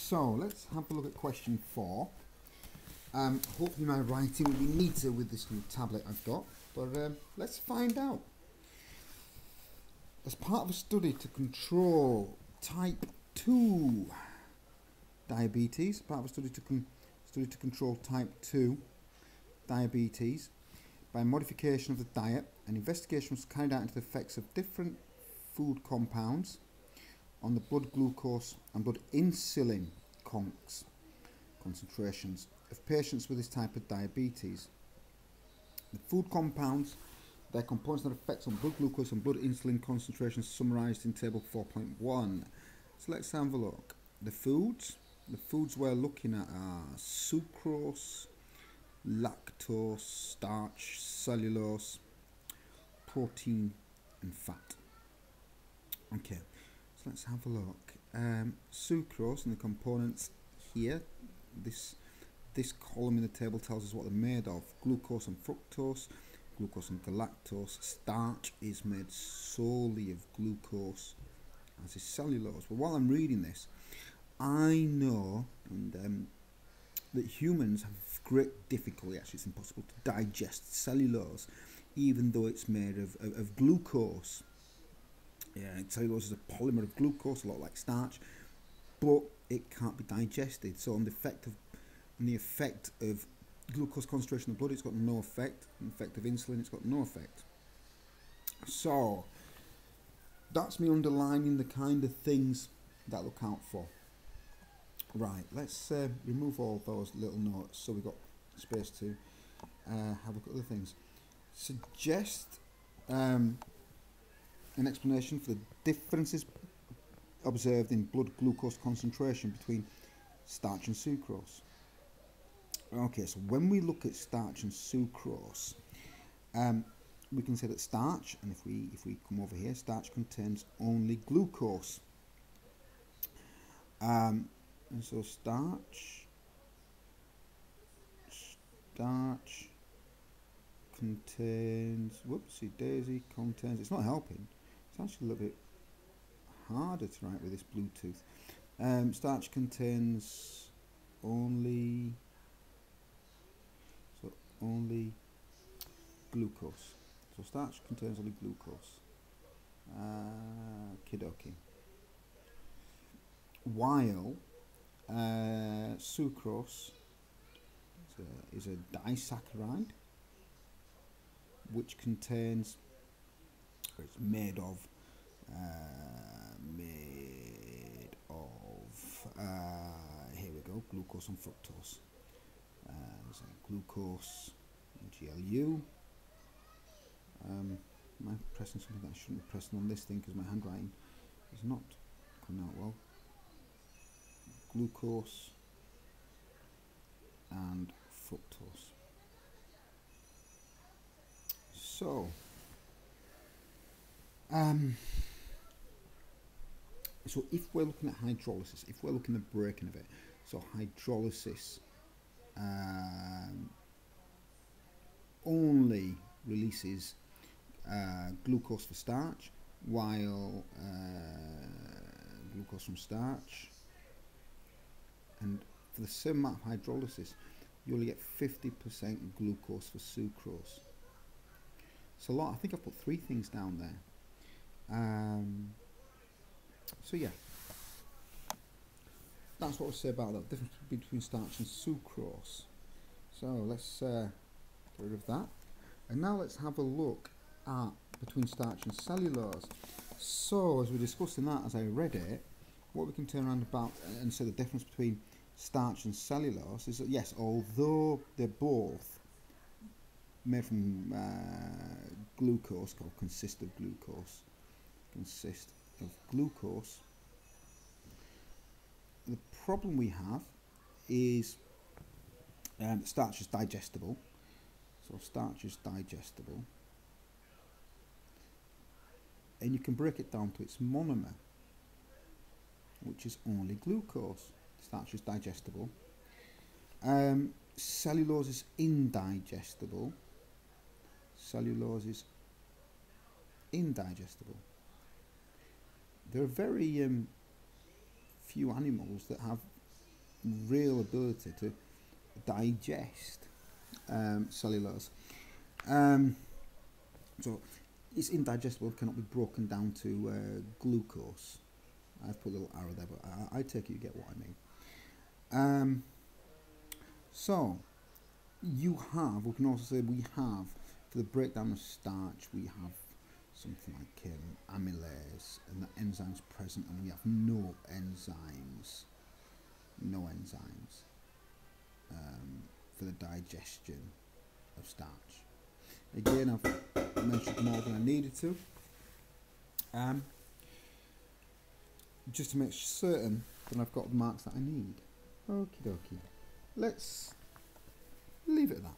So let's have a look at question 4. Hopefully my writing will be neater with this new tablet I've got, but let's find out. As part of a study to control type 2 diabetes, to control type 2 diabetes by modification of the diet, an investigation was carried out into the effects of different food compounds on the blood glucose and blood insulin concentrations of patients with this type of diabetes. The food compounds, their components and effects on blood glucose and blood insulin concentrations summarised in table 4.1. So let's have a look. The foods we're looking at are sucrose, lactose, starch, cellulose, protein and fat. Okay, so let's have a look. Sucrose and the components here, this column in the table tells us what they're made of. Glucose and fructose, glucose and galactose. Starch is made solely of glucose, as is cellulose. But while I'm reading this, I know that humans have great difficulty, actually it's impossible to digest cellulose, even though it's made of glucose. Yeah, cellulose is a polymer of glucose, a lot like starch, but it can't be digested. So on the effect of glucose concentration in the blood, it's got no effect. On the effect of insulin, it's got no effect. So that's me underlining the kind of things that I look out for. Right, let's remove all those little notes so we've got space to have a look at other things. Suggest an explanation for the differences observed in blood glucose concentration between starch and sucrose. Okay, so when we look at starch and sucrose, we can say that starch, and if we come over here, starch contains only glucose. And so starch contains, whoopsie daisy, contains, it's not helping, it's actually a little bit harder to write with this Bluetooth. Starch contains only glucose. So starch contains only glucose. Kidoki. While sucrose is a disaccharide which contains, or it's made of here we go, glucose and fructose. So glucose, GLU. Am I pressing something that I shouldn't be pressing on this thing because my handwriting is not coming out well. Glucose and fructose. So so if we're looking at hydrolysis, if we're looking at the breaking of it, so hydrolysis only releases glucose for starch, while glucose from starch, and for the same amount of hydrolysis you only get 50% glucose for sucrose. So a lot. I think I've put 3 things down there. So yeah, that's what I say about that difference between starch and sucrose. So let's get rid of that, and now let's have a look at between starch and cellulose. So as we discussed in that, as I read it, what we can turn around about and say the difference between starch and cellulose is that yes, although they're both made from glucose, or consist of glucose, the problem we have is starch is digestible. So starch is digestible, and you can break it down to its monomer, which is only glucose. Starch is digestible. Cellulose is indigestible. There are very few animals that have real ability to digest cellulose. So it's indigestible, cannot be broken down to glucose. I've put a little arrow there, but I take it you get what I mean. So you have, we can also say we have, for the breakdown of starch, we have something like amylase, and the enzymes present, and we have no enzymes for the digestion of starch. Again, I've mentioned more than I needed to, just to make certain that I've got the marks that I need. Okie dokie. Let's leave it at that.